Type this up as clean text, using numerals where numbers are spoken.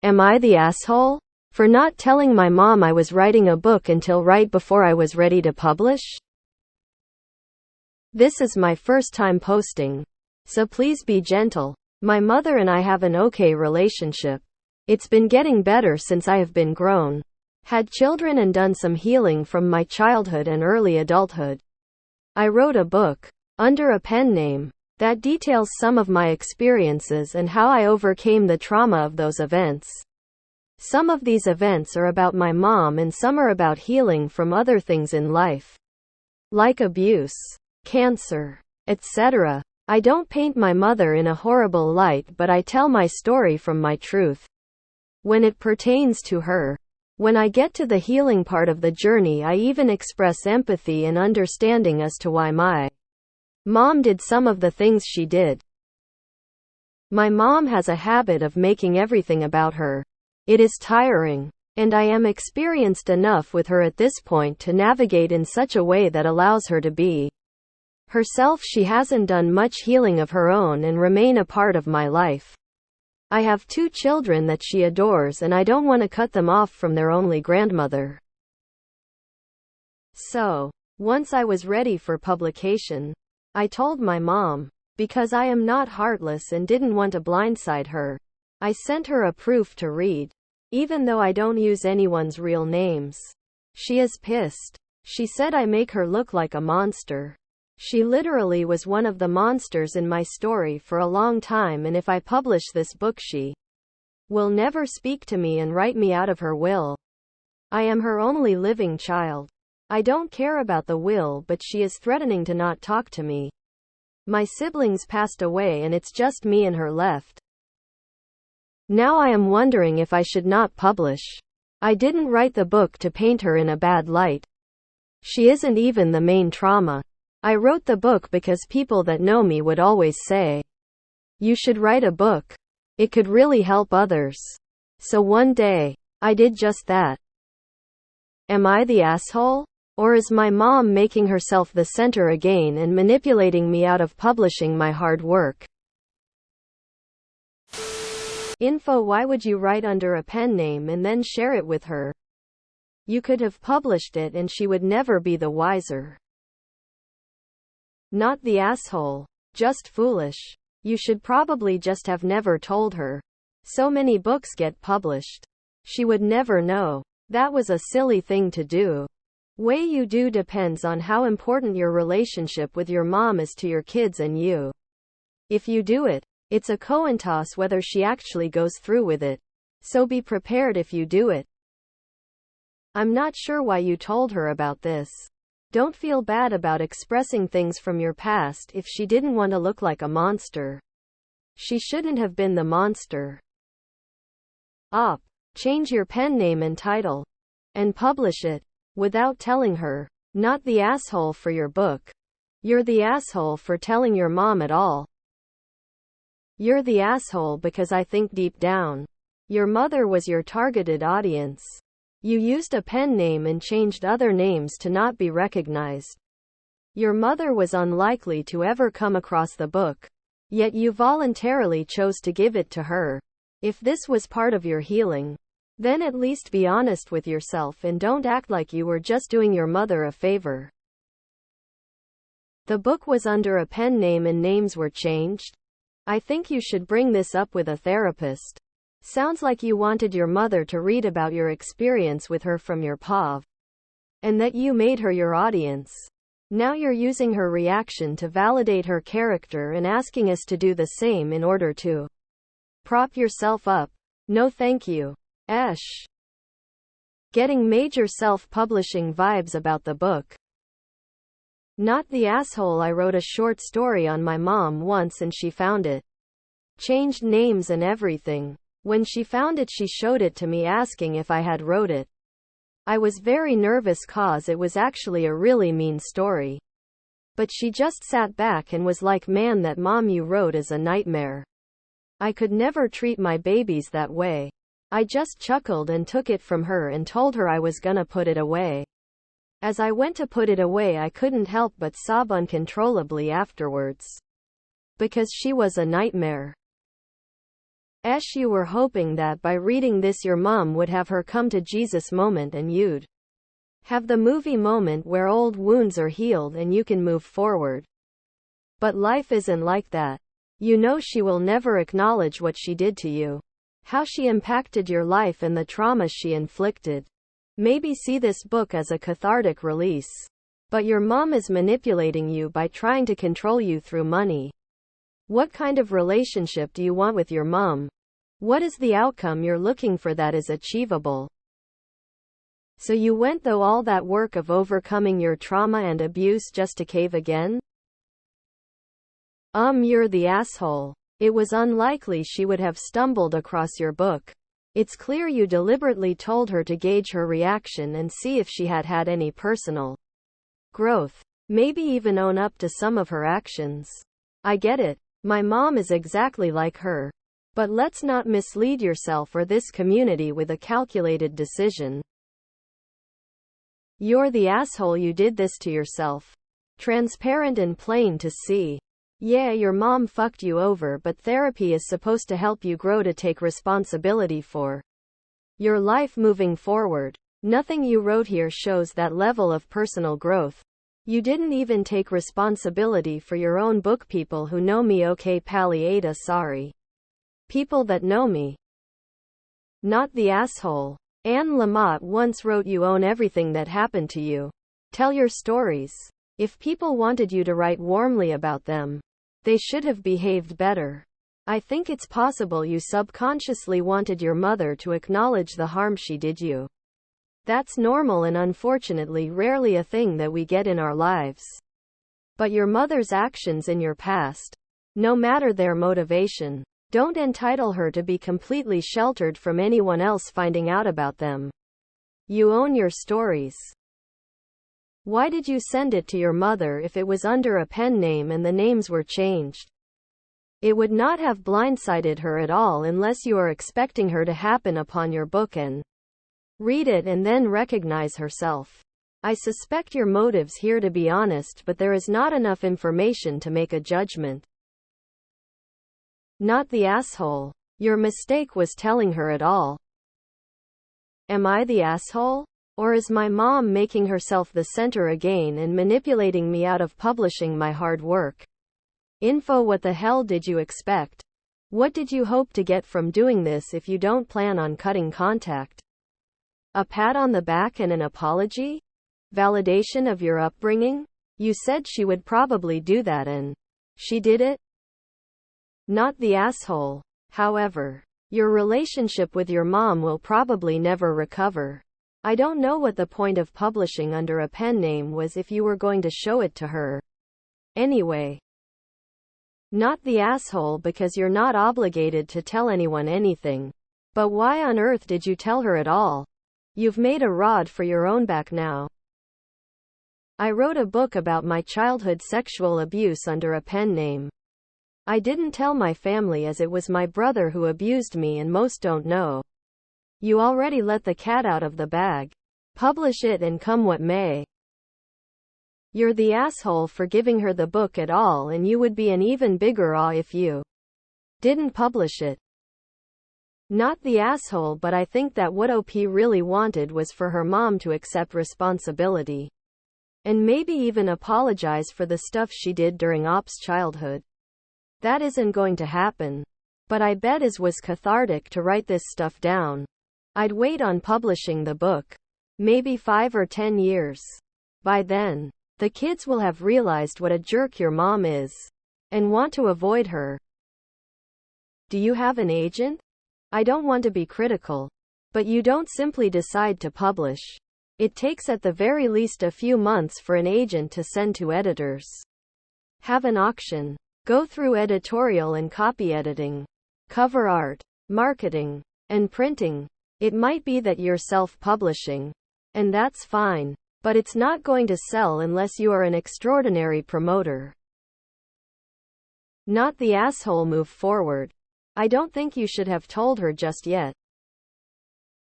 Am I the asshole for not telling my mom I was writing a book until right before I was ready to publish? This is my first time posting, so please be gentle. My mother and I have an okay relationship. It's been getting better since I have been grown, had children and done some healing from my childhood and early adulthood. I wrote a book under a pen name that details some of my experiences and how I overcame the trauma of those events. Some of these events are about my mom and some are about healing from other things in life, like abuse, cancer, etc. I don't paint my mother in a horrible light, but I tell my story from my truth when it pertains to her. When I get to the healing part of the journey, I even express empathy and understanding as to why my mom did some of the things she did. My mom has a habit of making everything about her. It is tiring, and I am experienced enough with her at this point to navigate in such a way that allows her to be herself. She hasn't done much healing of her own and remain a part of my life. I have 2 children that she adores and I don't want to cut them off from their only grandmother. So, once I was ready for publication, I told my mom, because I am not heartless and didn't want to blindside her. I sent her a proof to read, even though I don't use anyone's real names. She is pissed. She said I make her look like a monster. She literally was one of the monsters in my story for a long time, and if I publish this book she will never speak to me and write me out of her will. I am her only living child. I don't care about the will, but she is threatening to not talk to me. My siblings passed away and it's just me and her left. Now I am wondering if I should not publish. I didn't write the book to paint her in a bad light. She isn't even the main trauma. I wrote the book because people that know me would always say, "You should write a book. It could really help others." So one day, I did just that. Am I the asshole? Or is my mom making herself the center again and manipulating me out of publishing my hard work? Info: why would you write under a pen name and then share it with her? You could have published it and she would never be the wiser. Not the asshole, just foolish. You should probably just have never told her. So many books get published. She would never know. That was a silly thing to do. Way you do depends on how important your relationship with your mom is to your kids and you. If you do it, it's a coin toss whether she actually goes through with it. So be prepared if you do it. I'm not sure why you told her about this. Don't feel bad about expressing things from your past if she didn't want to look like a monster. She shouldn't have been the monster. Change your pen name and title. And publish it. Without telling her. Not the asshole for your book. You're the asshole for telling your mom at all. You're the asshole because I think deep down, your mother was your targeted audience. You used a pen name and changed other names to not be recognized. Your mother was unlikely to ever come across the book. Yet you voluntarily chose to give it to her. If this was part of your healing, then at least be honest with yourself and don't act like you were just doing your mother a favor. The book was under a pen name and names were changed. I think you should bring this up with a therapist. Sounds like you wanted your mother to read about your experience with her from your POV. And that you made her your audience. Now you're using her reaction to validate her character and asking us to do the same in order to prop yourself up. No thank you. Getting major self-publishing vibes about the book. Not the asshole. I wrote a short story on my mom once and she found it. Changed names and everything. When she found it, she showed it to me asking if I had wrote it. I was very nervous cause it was actually a really mean story. But she just sat back and was like, "Man, that mom you wrote is a nightmare. I could never treat my babies that way." I just chuckled and took it from her and told her I was gonna put it away. As I went to put it away, I couldn't help but sob uncontrollably afterwards. Because she was a nightmare. You were hoping that by reading this your mom would have her come to Jesus moment and you'd have the movie moment where old wounds are healed and you can move forward. But life isn't like that. You know she will never acknowledge what she did to you, how she impacted your life and the trauma she inflicted. Maybe see this book as a cathartic release. But your mom is manipulating you by trying to control you through money. What kind of relationship do you want with your mom? What is the outcome you're looking for that is achievable? So you went through all that work of overcoming your trauma and abuse just to cave again? You're the asshole. It was unlikely she would have stumbled across your book. It's clear you deliberately told her to gauge her reaction and see if she had had any personal growth. Maybe even own up to some of her actions. I get it. My mom is exactly like her. But let's not mislead yourself or this community with a calculated decision. You're the asshole. You did this to yourself. Transparent and plain to see. Yeah, your mom fucked you over, but therapy is supposed to help you grow to take responsibility for your life moving forward. Nothing you wrote here shows that level of personal growth. You didn't even take responsibility for your own book. People who know me, okay, pally AITA, sorry. People that know me. Not the asshole. Anne Lamott once wrote, you own everything that happened to you. Tell your stories. If people wanted you to write warmly about them, they should have behaved better. I think it's possible you subconsciously wanted your mother to acknowledge the harm she did you. That's normal and unfortunately rarely a thing that we get in our lives. But your mother's actions in your past, no matter their motivation, don't entitle her to be completely sheltered from anyone else finding out about them. You own your stories. Why did you send it to your mother if it was under a pen name and the names were changed? It would not have blindsided her at all unless you are expecting her to happen upon your book and read it and then recognize herself. I suspect your motives here to be honest, but there is not enough information to make a judgment. Not the asshole. Your mistake was telling her at all. Am I the asshole? Or is my mom making herself the center again and manipulating me out of publishing my hard work? What the hell did you expect? What did you hope to get from doing this if you don't plan on cutting contact? A pat on the back and an apology? Validation of your upbringing? You said she would probably do that and she did it? Not the asshole. However, your relationship with your mom will probably never recover. I don't know what the point of publishing under a pen name was if you were going to show it to her anyway. Not the asshole because you're not obligated to tell anyone anything. But why on earth did you tell her at all? You've made a rod for your own back now. I wrote a book about my childhood sexual abuse under a pen name. I didn't tell my family as it was my brother who abused me and most don't know. You already let the cat out of the bag. Publish it and come what may. You're the asshole for giving her the book at all, and you would be an even bigger if you didn't publish it. Not the asshole, but I think that what OP really wanted was for her mom to accept responsibility. And maybe even apologize for the stuff she did during OP's childhood. That isn't going to happen. But I bet it was cathartic to write this stuff down. I'd wait on publishing the book. Maybe 5 or 10 years. By then, the kids will have realized what a jerk your mom is. And want to avoid her. Do you have an agent? I don't want to be critical. But you don't simply decide to publish. It takes at the very least a few months for an agent to send to editors. Have an auction. Go through editorial and copy editing. Cover art. Marketing. And printing. It might be that you're self-publishing. And that's fine. But it's not going to sell unless you are an extraordinary promoter. Not the asshole. Move forward. I don't think you should have told her just yet.